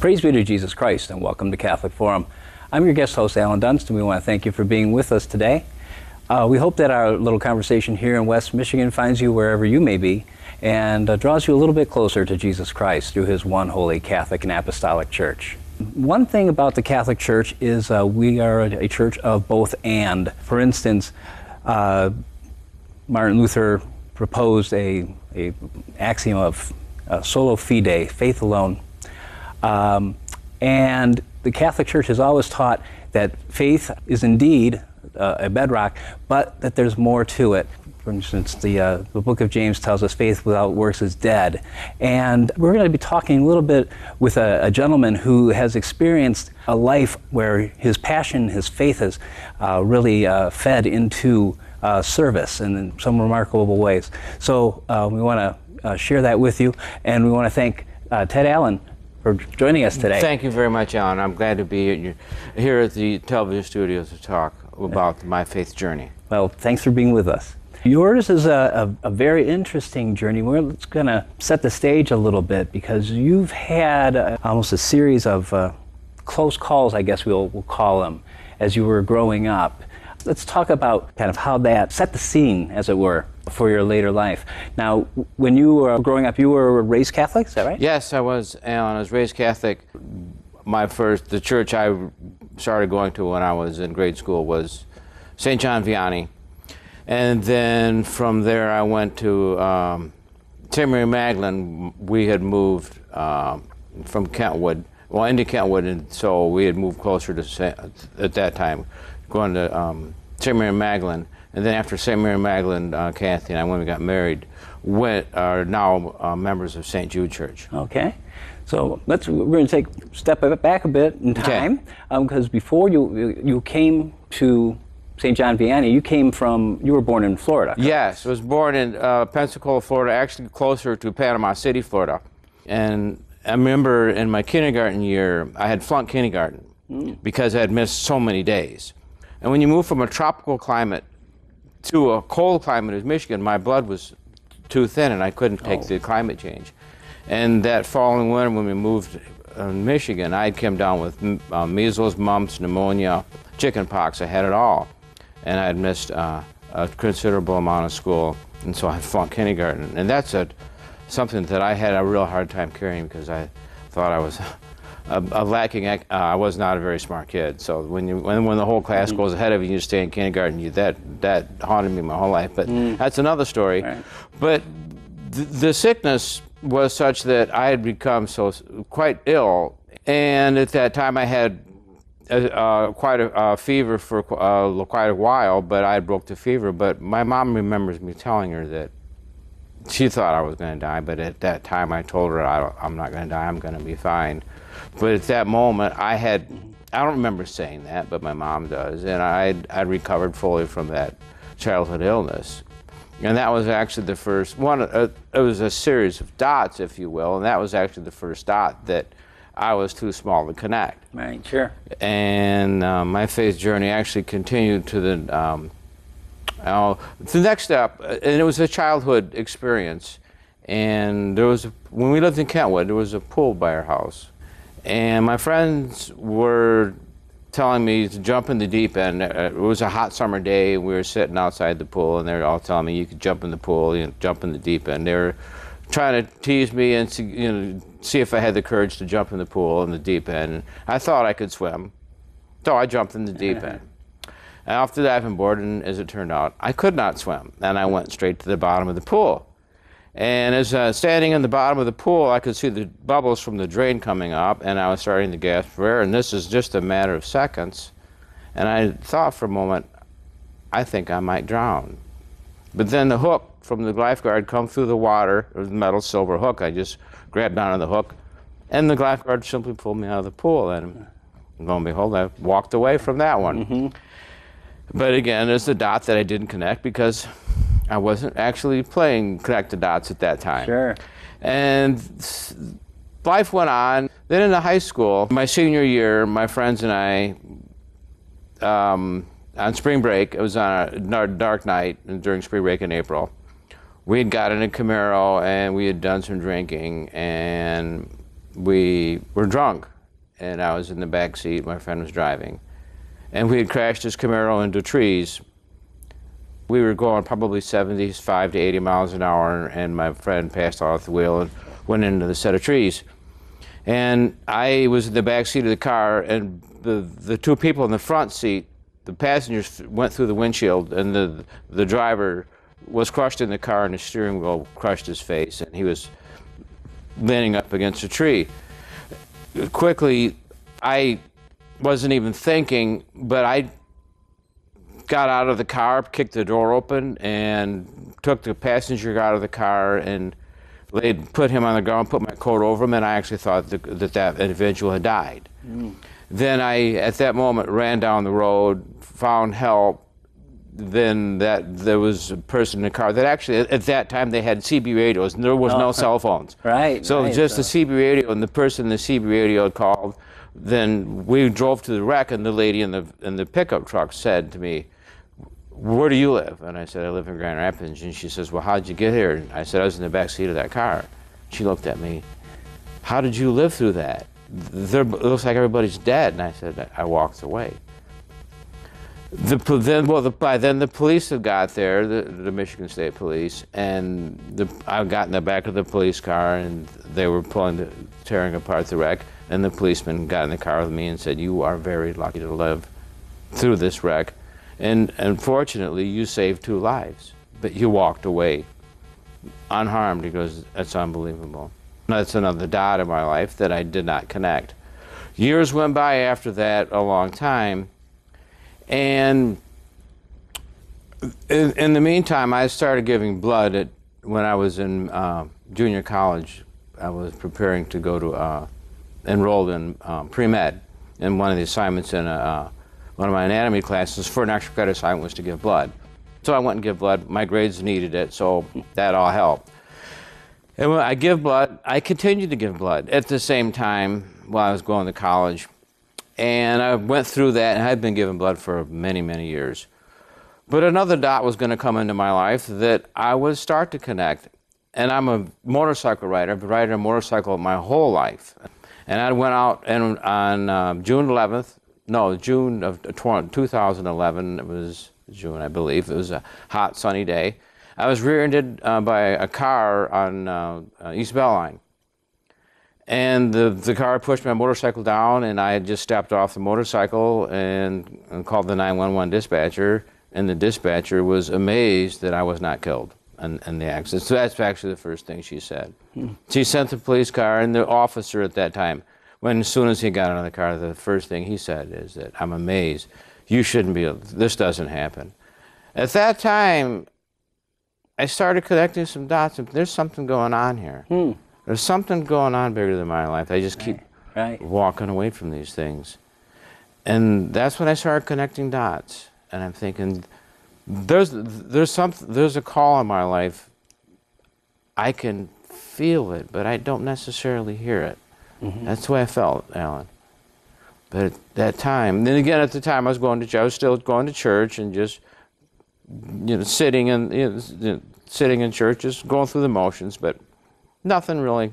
Praise be to Jesus Christ, and welcome to Catholic Forum. I'm your guest host, Alan Dunstan. We want to thank you for being with us today. We hope that our little conversation here in West Michigan finds you wherever you may be and draws you a little bit closer to Jesus Christ through His one holy Catholic and Apostolic Church. One thing about the Catholic Church is we are a church of both and. For instance, Martin Luther proposed a axiom of solo fide, faith alone. And the Catholic Church has always taught that faith is indeed a bedrock, but that there's more to it. For instance, the book of James tells us faith without works is dead. And we're going to be talking a little bit with a gentleman who has experienced a life where his passion, his faith has really fed into service in some remarkable ways. So we want to share that with you, and we want to thank Ted Allen for joining us today. Thank you very much, Alan. I'm glad to be here at the television studio to talk about my faith journey. Well, thanks for being with us. Yours is a very interesting journey. We're going to set the stage a little bit because you've had almost a series of close calls, I guess we'll call them, as you were growing up. Let's talk about kind of how that set the scene, as it were, for your later life. Now, when you were growing up, you were raised Catholic, is that right? Yes, I was, Alan. I was raised Catholic. The church I started going to when I was in grade school was St. John Vianney. And then from there I went to St. Mary Magdalene. We had moved from Kentwood, into Kentwood, and so we had moved closer to, at that time, going to St. Mary Magdalene. And then after St. Mary Magdalene, Kathy and I, when we got married, are now members of St. Jude Church. Okay. So we're going to take a step back a bit in time, because before you came to St. John Vianney, you were born in Florida. Correct? Yes, I was born in Pensacola, Florida, actually closer to Panama City, Florida. And I remember in my kindergarten year, I had flunked kindergarten because I had missed so many days. And when you move from a tropical climate to a cold climate as Michigan, my blood was too thin and I couldn't take the climate change. And that following winter when we moved in Michigan, I came down with measles, mumps, pneumonia, chicken pox. I had it all. And I had missed a considerable amount of school, and so I flunked kindergarten. And that's something that I had a real hard time carrying because I thought I was I was not a very smart kid. So when the whole class goes ahead of you, you stay in kindergarten. That haunted me my whole life. But that's another story. Right. But the sickness was such that I had become quite ill, and at that time I had quite a fever for quite a while. But I broke the fever. But my mom remembers me telling her that she thought I was going to die. But at that time I told her I'm not going to die. I'm going to be fine. But at that moment, I don't remember saying that, but my mom does, and I'd recovered fully from that childhood illness. And that was actually the first one. It was a series of dots, if you will, and that was actually the first dot that I was too small to connect. Right, sure. And my faith journey actually continued to the next step, and it was a childhood experience. And when we lived in Kentwood, there was a pool by our house. And my friends were telling me to jump in the deep end. It was a hot summer day. We were sitting outside the pool, and they were all telling me you could jump in the pool, jump in the deep end. They were trying to tease me and see if I had the courage to jump in the pool in the deep end. And I thought I could swim, so I jumped in the deep end. And off the diving board, and as it turned out, I could not swim, and I went straight to the bottom of the pool. And as standing in the bottom of the pool, I could see the bubbles from the drain coming up, and I was starting to gasp for air, and this is just a matter of seconds. And I thought for a moment, I think I might drown. But then the hook from the lifeguard come through the water, it was a metal silver hook. I just grabbed onto the hook, And the lifeguard simply pulled me out of the pool, and lo and behold, I walked away from that one. But again, there's the dot that I didn't connect because I wasn't actually playing connect the dots at that time. Sure. And life went on. Then in the high school, my senior year, my friends and I, on spring break, it was on a dark night during spring break in April, we had gotten a Camaro and we had done some drinking and we were drunk. And I was in the back seat, my friend was driving. And we had crashed his Camaro into trees. We were going probably 75 to 80 miles an hour, and my friend passed off the wheel and went into the set of trees. And I was in the back seat of the car, and the two people in the front seat, the passengers went through the windshield, and the driver was crushed in the car, and the steering wheel crushed his face, and he was leaning up against a tree. Quickly, I wasn't even thinking, but I got out of the car, kicked the door open, and took the passenger out of the car and put him on the ground, put my coat over him, and I actually thought that individual had died. Then I, at that moment, ran down the road, found help. Then there was a person in the car that actually, at that time, they had CB radios, and there was no cell phones. Right. So right, just the CB radio, and the person in the CB radio called. Then we drove to the wreck, and the lady in the pickup truck said to me, "Where do you live?" And I said, "I live in Grand Rapids." And she says, "Well, how'd you get here?" And I said, "I was in the back seat of that car." She looked at me, "How did you live through that? It looks like everybody's dead." And I said, "I walked away." By then the police had got there, the Michigan State Police, and I got in the back of the police car, and they were tearing apart the wreck. And the policeman got in the car with me and said, "You are very lucky to live through this wreck. And unfortunately, you saved 2 lives, but you walked away unharmed." He goes, "That's unbelievable." That's another dot in my life that I did not connect. Years went by after that, a long time. And in the meantime, I started giving blood when I was in junior college. I was preparing to go to enrolled in pre-med, and one of the assignments in one of my anatomy classes for an extra credit assignment was to give blood. So I went and gave blood. My grades needed it, so that all helped. And when I give blood, I continued to give blood at the same time while I was going to college. And I went through that, and I'd been giving blood for many, many years. But another dot was going to come into my life that I would start to connect. And I'm a motorcycle rider. I've been riding a motorcycle my whole life. And I went out and on June of 2011, it was June, I believe. It was a hot, sunny day. I was rear-ended by a car on East Bell Line. And the car pushed my motorcycle down, and I had just stepped off the motorcycle and called the 911 dispatcher, and the dispatcher was amazed that I was not killed in the accident. So that's actually the first thing she said. She sent the police car, and the officer at that time, as soon as he got out of the car, the first thing he said is that, "I'm amazed. You shouldn't be, this doesn't happen." At that time, I started connecting some dots, and there's something going on here. There's something going on bigger than my life. I just keep walking away from these things. And that's when I started connecting dots. And I'm thinking, there's a call in my life. I can feel it, but I don't necessarily hear it. That's the way I felt, Alan. But at that time, then again at the time I was still going to church and just, sitting in church, just going through the motions, but nothing really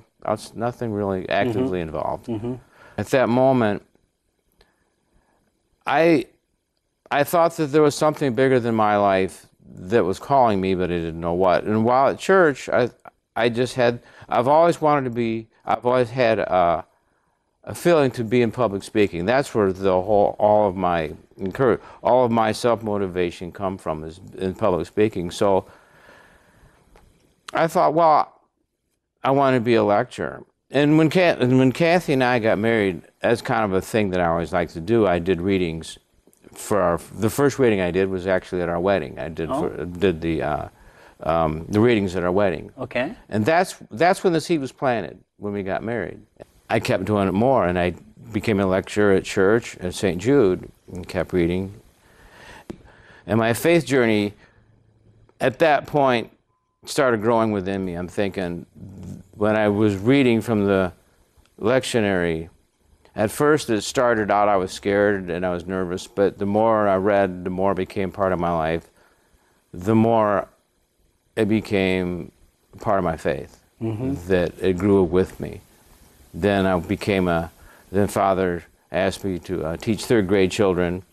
actively involved. At that moment, I thought that there was something bigger than my life that was calling me, but I didn't know what. And while at church, I've always had a feeling to be in public speaking. That's where all of my self-motivation come from, is in public speaking. So I thought, well, I want to be a lecturer. And when Kathy and I got married, that's kind of a thing that I always like to do. I did readings the first reading I did was actually at our wedding. I did the readings at our wedding. Okay. And that's when the seed was planted, when we got married. I kept doing it more, and I became a lecturer at church at St. Jude and kept reading. And my faith journey at that point started growing within me. I'm thinking, when I was reading from the lectionary, at first it started out I was scared and I was nervous, but the more I read, the more it became part of my life, the more it became part of my faith, that it grew with me. Then I became then Father asked me to teach third grade children,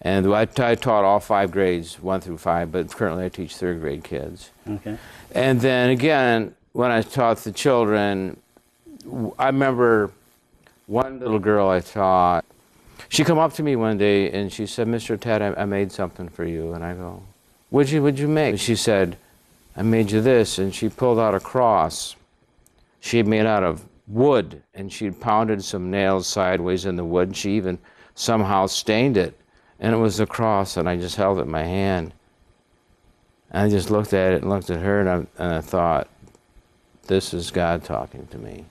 and I taught all 5 grades, 1 through 5, but currently I teach third grade kids. Okay. And then again, when I taught the children, I remember one little girl I taught, she come up to me one day and she said, "Mr. Ted, I made something for you." And I go, what'd you make? And she said, "I made you this." And she pulled out a cross she had made out of wood, and she'd pounded some nails sideways in the wood, and she even somehow stained it. And it was a cross, and I just held it in my hand. And I just looked at it and looked at her, and I thought, this is God talking to me.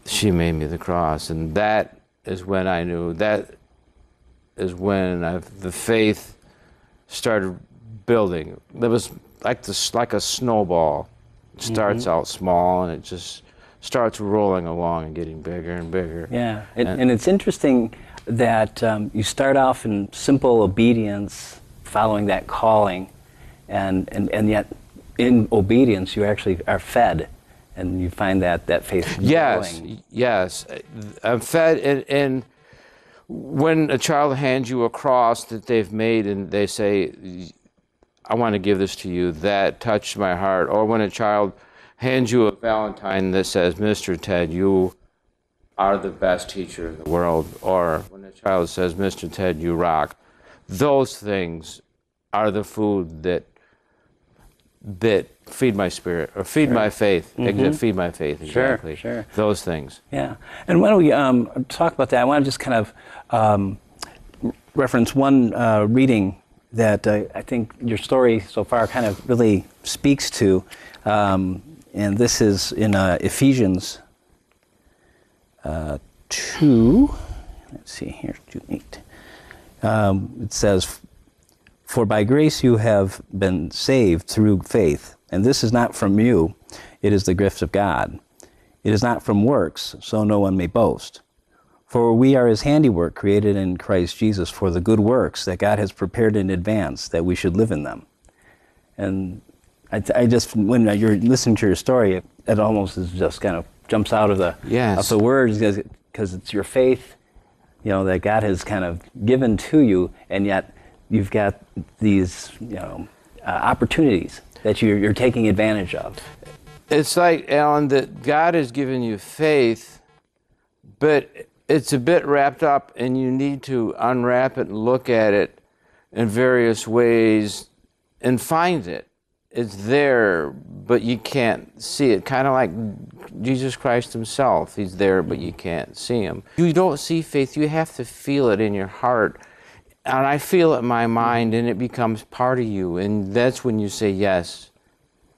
She made me the cross, and that is when I knew, that is when the faith started building. It was like a snowball. It starts out small, and it just starts rolling along and getting bigger and bigger. Yeah, and it's interesting that you start off in simple obedience, following that calling, and yet in obedience you actually are fed, and you find that faith growing. Yes. I'm fed, and when a child hands you a cross that they've made and they say, "I want to give this to you," that touched my heart. Or when a child hands you a Valentine that says, "Mr. Ted, you are the best teacher in the world." Or when a child says, "Mr. Ted, you rock." Those things are the food that feed my spirit, or feed my faith. Feed my faith, exactly. Sure. Those things. Yeah. And why don't we talk about that? I want to just kind of reference one reading that I think your story so far kind of really speaks to. And this is in Ephesians 2. Let's see here, 2:8. It says, "For by grace you have been saved through faith, and this is not from you, it is the gift of God. It is not from works, so no one may boast. For we are his handiwork, created in Christ Jesus for the good works that God has prepared in advance that we should live in them." And I just, when you're listening to your story, it almost is just kind of jumps out of the words, because it's your faith, that God has kind of given to you, and yet you've got these, opportunities that you're taking advantage of. It's like, Alan, that God has given you faith, but it's a bit wrapped up, and you need to unwrap it and look at it in various ways and find it. It's there, but you can't see it. Kind of like Jesus Christ himself. He's there, but you can't see him. You don't see faith. You have to feel it in your heart. And I feel it in my mind, and it becomes part of you. And that's when you say, yes,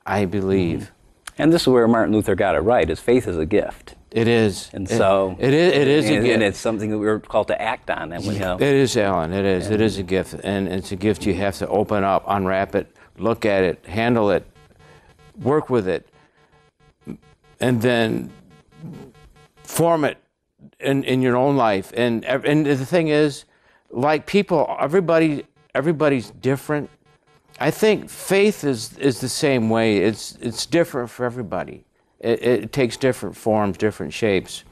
I believe. And this is where Martin Luther got it right, is faith is a gift. It is. And so it is a gift. And it's something that we're called to act on. And It is, Alan. It is. It is a gift. And it's a gift you have to open up, unwrap it, look at it, handle it, work with it, and then form it in your own life. And the thing is, like people, everybody's different. I think faith is the same way. It's different for everybody. It takes different forms, different shapes,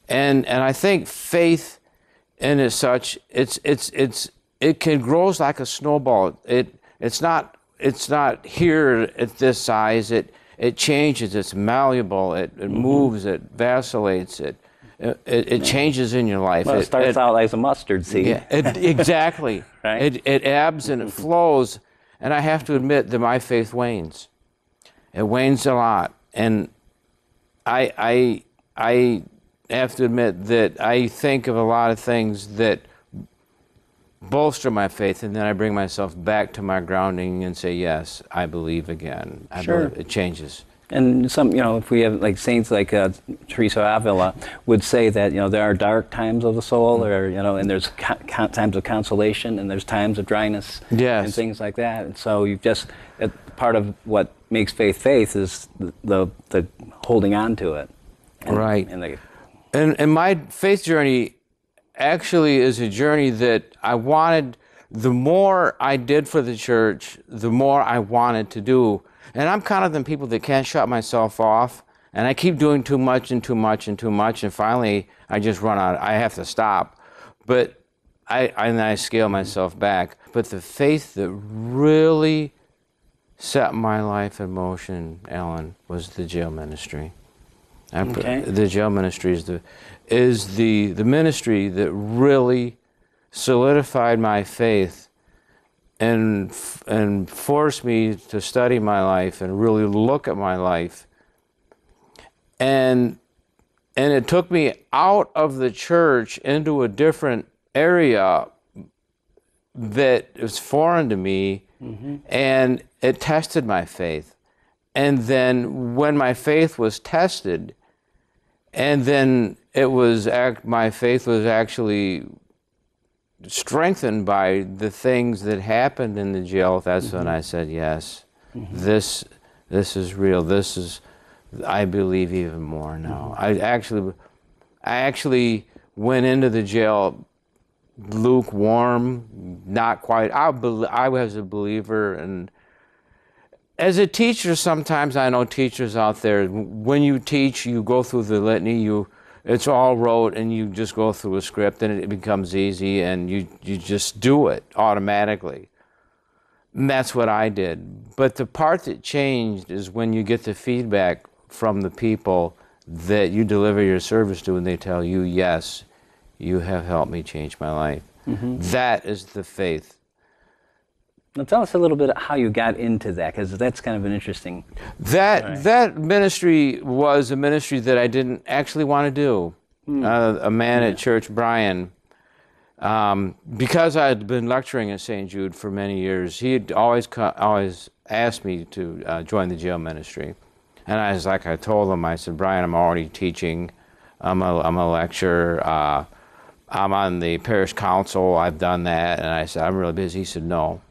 and I think faith, in as such, it can grow like a snowball. It's not here at this size. It changes. It's malleable. It moves. It vacillates. It changes in your life. Well, it starts out like a mustard seed. Yeah, exactly. Right? It ebbs and it flows. And I have to admit that my faith wanes. It wanes a lot. And I have to admit that I think of a lot of things that bolster my faith, and then I bring myself back to my grounding and say, yes, I believe again. I believe. It changes. And some, if we have like saints like Teresa Avila would say that, there are dark times of the soul, or, and there's times of consolation, and there's times of dryness, Yes. and things like that. And so part of what makes faith is the holding on to it. Right. And my faith journey actually is a journey that I wanted, the more I did for the church, the more I wanted to do. And I'm kind of the people that can't shut myself off, and I keep doing too much and too much and too much, and finally I just run out. I have to stop. But I scale myself back. But the faith that really set my life in motion, Alan, was the jail ministry. Okay. The jail ministry is the ministry that really solidified my faith and forced me to study my life and really look at my life. And it took me out of the church into a different area that was foreign to me, and it tested my faith. And then when my faith was tested, and then my faith was actually strengthened by the things that happened in the jail, that's when I said, yes, this is real. I believe even more now. I actually went into the jail lukewarm, not quite. I was a believer, and as a teacher, sometimes I know teachers out there, when you teach, you go through the litany, it's all rote, and you just go through a script, and it becomes easy, and you just do it automatically. And that's what I did. But the part that changed is when you get the feedback from the people that you deliver your service to, and they tell you, yes, you have helped me change my life. That is the faith. Now tell us a little bit how you got into that, because that's kind of an interesting... That ministry was a ministry that I didn't actually want to do. A man at church, Brian, because I had been lecturing at St. Jude for many years, he had always asked me to join the jail ministry. And I told him, I said, Brian, I'm already teaching. I'm a lecturer. I'm on the parish council. I've done that. And I said, I'm really busy. He said, no.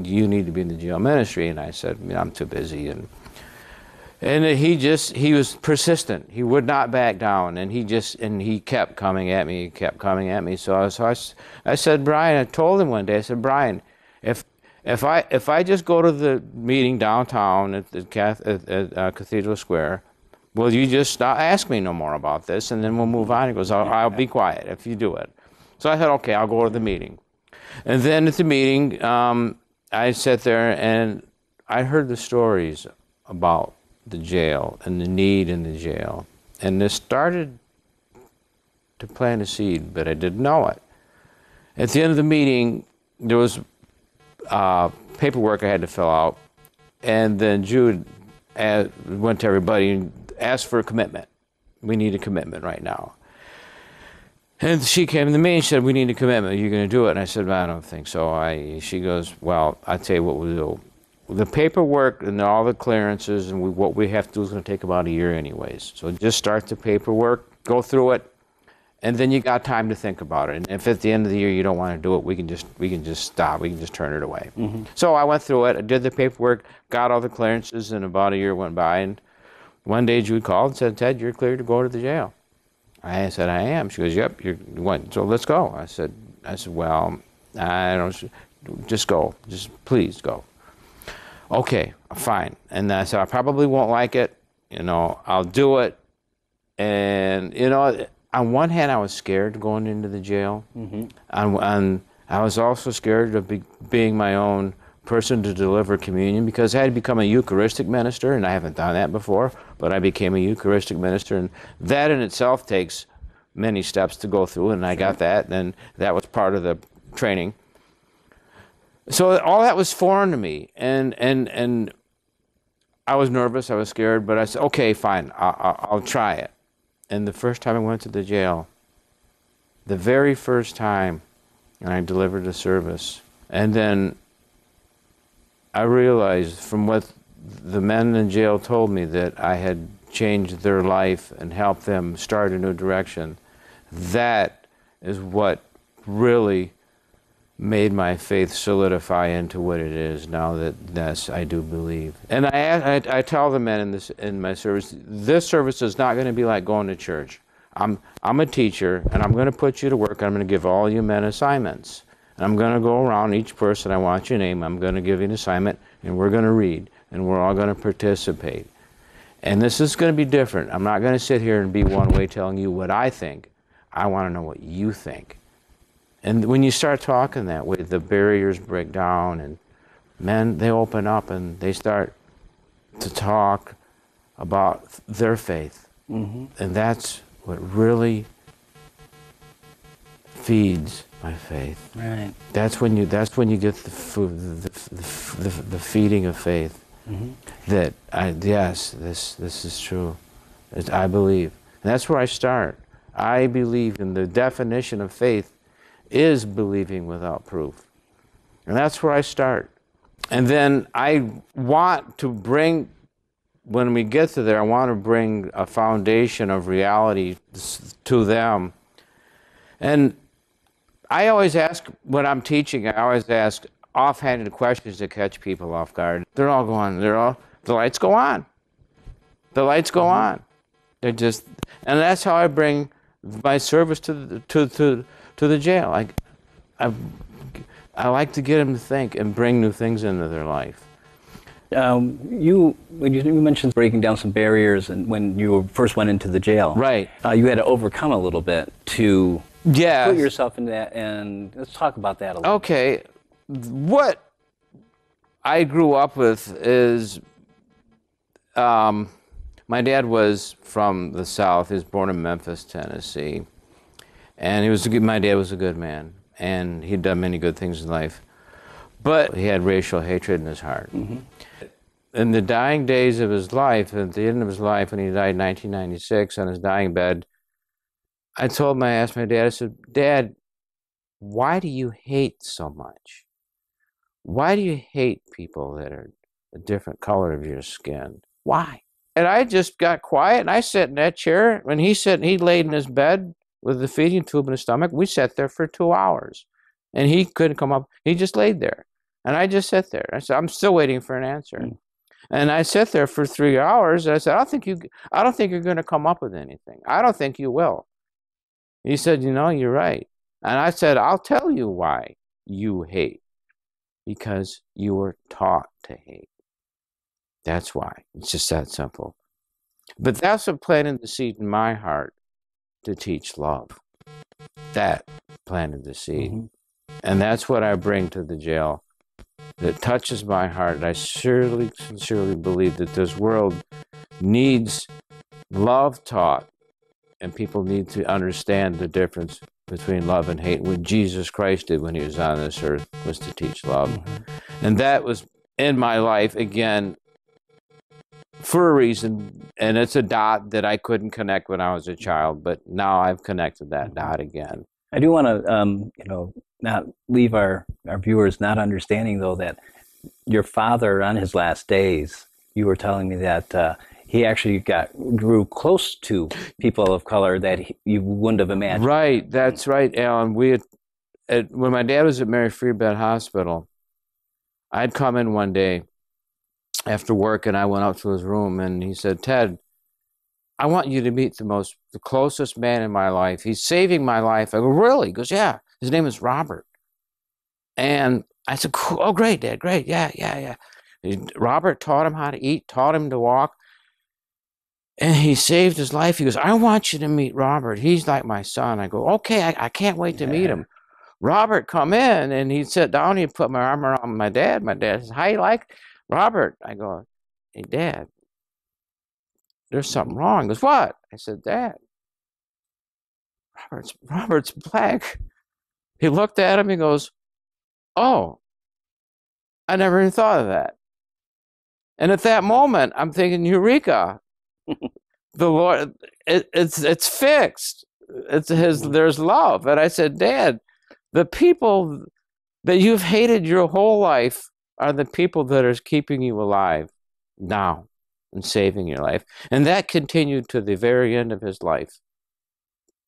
You need to be in the jail ministry. And I said, I'm too busy. And he was persistent. He would not back down. And he kept coming at me, So I said, Brian, I told him one day, I said, Brian, if I just go to the meeting downtown at the Cathedral Square, will you just not ask me no more about this, and then we'll move on? He goes, I'll be quiet if you do it. So I said, okay, I'll go to the meeting. And then at the meeting, I sat there and I heard the stories about the jail and the need in the jail. And this started to plant a seed, but I didn't know it. At the end of the meeting, there was paperwork I had to fill out. And then Jude went to everybody and asked for a commitment. We need a commitment right now. And she came to me and said, we need a commitment. Are you going to do it? And I said, well, I don't think so. She goes, well, I'll tell you what we'll do. The paperwork and all the clearances and what we have to do is going to take about a year anyways. So just start the paperwork, go through it, and then you got time to think about it. And if at the end of the year you don't want to do it, we can just stop. We can just turn it away. So I went through it. I did the paperwork, got all the clearances, and about a year went by. And one day Jude called and said, Ted, you're cleared to go to the jail. I said, I am. She goes, yep, you went. So let's go. I said, well, I don't, just go. Just please go. Okay, fine. And I said, I probably won't like it. I'll do it. And, on one hand, I was scared going into the jail. And I was also scared of being my own person to deliver communion, because I had become a Eucharistic minister, and I haven't done that before, but I became a Eucharistic minister, and that in itself takes many steps to go through, and I got that, and that was part of the training. So all that was foreign to me, and I was nervous, I was scared, but I said, okay, fine, I'll try it. And the first time I went to the jail, the very first time, and I delivered a service, and then I realized from what the men in jail told me that I had changed their life and helped them start a new direction, that is what really made my faith solidify into what it is now. That's I do believe. And I tell the men in my service, this service is not going to be like going to church. I'm a teacher, and I'm going to put you to work. I'm going to give all you men assignments. And I'm going to go around each person. I want your name. I'm going to give you an assignment, and we're going to read, and we're all going to participate. And this is going to be different. I'm not going to sit here and be one way telling you what I think. I want to know what you think. And when you start talking that way, the barriers break down, and men, they open up and they start to talk about their faith. Mm-hmm. And that's what really feeds my faith. Right. That's when you get the food, the feeding of faith. Mm-hmm. That yes, this is true. I believe. And that's where I start. I believe in the definition of faith is believing without proof. And that's where I start. And then I want to bring, when we get to there, I want to bring a foundation of reality to them. And I always ask, when I'm teaching, I always ask offhanded questions to catch people off guard. They're all going, the lights go on. The lights go on. They're just, and that's how I bring my service to the jail. I like to get them to think and bring new things into their life. You mentioned breaking down some barriers, and when you first went into the jail, right? You had to overcome a little bit to put yourself in that. And let's talk about that a little. Okay, what I grew up with is my dad was from the South. He was born in Memphis, Tennessee. And my dad was a good man, and he'd done many good things in life. But he had racial hatred in his heart. Mm-hmm. In the dying days of his life, at the end of his life, when he died in 1996 on his dying bed, I asked my dad, I said, Dad, why do you hate so much? Why do you hate people that are a different color of your skin? Why? And I just got quiet, and I sat in that chair. When he laid in his bed with the feeding tube in his stomach, we sat there for 2 hours. And he couldn't come up. He just laid there. And I just sat there. I said, I'm still waiting for an answer. Mm. And I sat there for 3 hours. And I said, I don't think you're going to come up with anything. I don't think you will. He said, you're right. And I said, I'll tell you why you hate. Because you were taught to hate. That's why. It's just that simple. But that's what planted the seed in my heart to teach love. That planted the seed. Mm-hmm. And that's what I bring to the jail. That touches my heart. And I sincerely believe that this world needs love taught. And people need to understand the difference between love and hate. What Jesus Christ did when he was on this earth was to teach love. Mm-hmm. And that was in my life, again, for a reason, and it's a dot that I couldn't connect when I was a child, but now I've connected that dot again. I do want to, not leave our viewers not understanding, though, that your father, on his last days, you were telling me that he actually grew close to people of color that you wouldn't have imagined. Right, that's right, Alan. When my dad was at Mary Free Bed Hospital, I'd come in one day after work, and I went up to his room, and he said, Ted, I want you to meet the closest man in my life. He's saving my life. I go, really? He goes, yeah. His name is Robert. And I said, cool. Oh, great, Dad, great. Yeah. Robert taught him how to eat, taught him to walk, and he saved his life. He goes, I want you to meet Robert. He's like my son. I go, okay, I can't wait to meet him. Robert, come in. And he'd sit down, he'd put my arm around my dad. My dad says, how you like Robert? I go, hey, Dad, there's something wrong. He goes, what? I said, Dad, Robert's black. He looked at him, he goes, oh, I never even thought of that. And at that moment, I'm thinking, Eureka, the Lord, it's fixed. There's love. And I said, Dad, the people that you've hated your whole life are the people that are keeping you alive. now and saving your life. And that continued to the very end of his life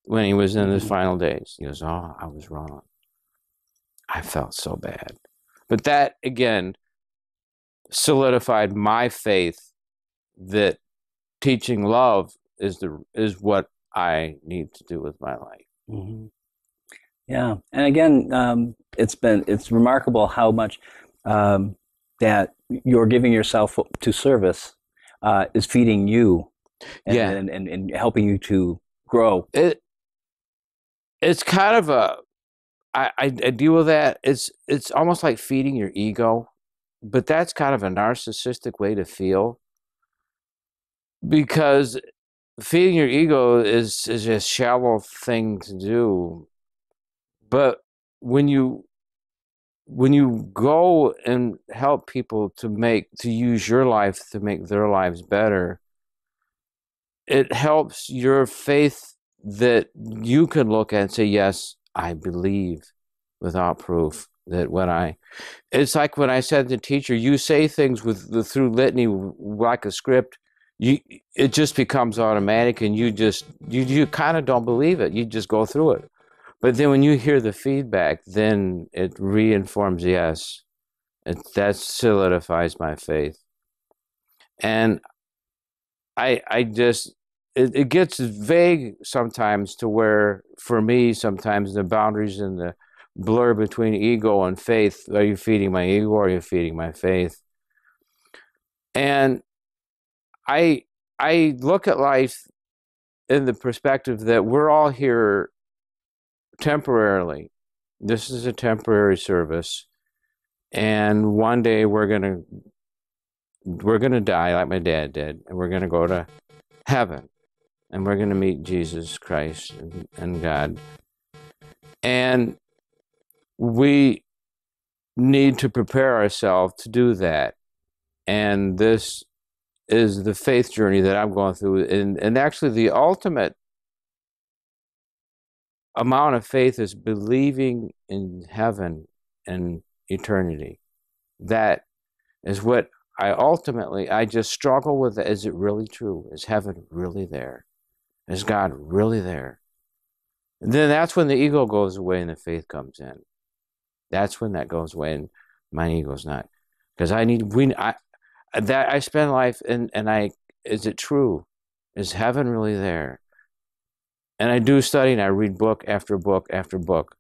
when he was in his final days. He goes, oh, I was wrong. I felt so bad. But that, again, solidified my faith that teaching love is what I need to do with my life. Mm-hmm. Yeah, and again, it's remarkable how much that you're giving yourself to service is feeding you, and helping you to grow. It's kind of I deal with that. It's almost like feeding your ego, but that's kind of a narcissistic way to feel, because feeding your ego is a shallow thing to do. But when you go and help people to use your life to make their lives better, it helps your faith that you can look at and say, yes, I believe without proof that it's like when I said to the teacher, you say things through litany like a script, it just becomes automatic, and you kind of don't believe it. You just go through it. But then when you hear the feedback, then it reinforms, yes, that solidifies my faith. And it gets vague sometimes, to where, for me, sometimes the boundaries and the blur between ego and faith, are you feeding my ego or are you feeding my faith? And I look at life in the perspective that we're all here temporarily. This is a temporary service, and one day we're gonna die like my dad did, and we're gonna go to heaven, and we're gonna meet Jesus Christ and God. And we need to prepare ourselves to do that. And this is the faith journey that I'm going through, and actually the ultimate amount of faith is believing in heaven and eternity. That is what I just struggle with. Is it really true? Is heaven really there? Is God really there? And then that's when the ego goes away and the faith comes in. That's when that goes away, and my ego's not. Because I spend life is it true? Is heaven really there? And I do study, and I read book after book after book.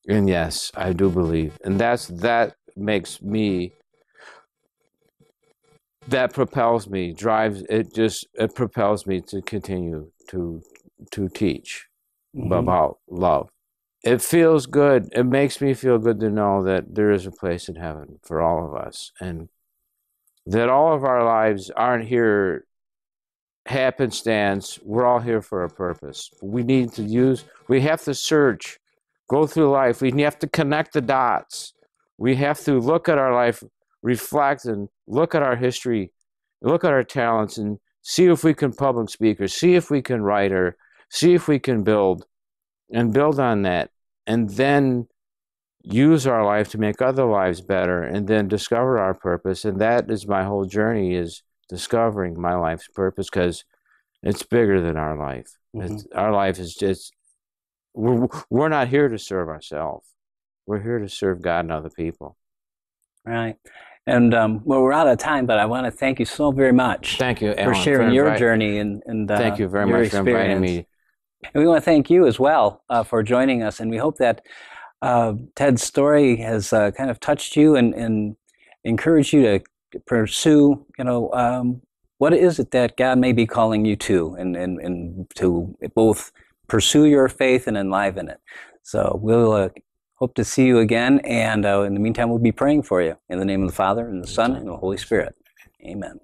And yes, I do believe. And that propels me, it propels me to continue to teach about love. It feels good. It makes me feel good to know that there is a place in heaven for all of us, and that all of our lives aren't here happenstance. We're all here for a purpose. We have to search, go through life. We have to connect the dots. We have to look at our life, reflect, and look at our history, look at our talents, and see if we can public speak, or see if we can write, or see if we can build on that, and then use our life to make other lives better, and then discover our purpose. And that is my whole journey, is discovering my life's purpose, because it's bigger than our life. Our life is just, we're not here to serve ourselves. We're here to serve God and other people. Right. And well, we're out of time, but I want to thank you so very much. Thank you, Alan, for sharing your journey and thank you very much for inviting me. And we want to thank you as well for joining us. And we hope that Ted's story has kind of touched you and encouraged you to pursue, what is it that God may be calling you to, and to both pursue your faith and enliven it. So we'll hope to see you again. And in the meantime, we'll be praying for you. In the name of the Father, and the Son, and the Holy Spirit. Amen.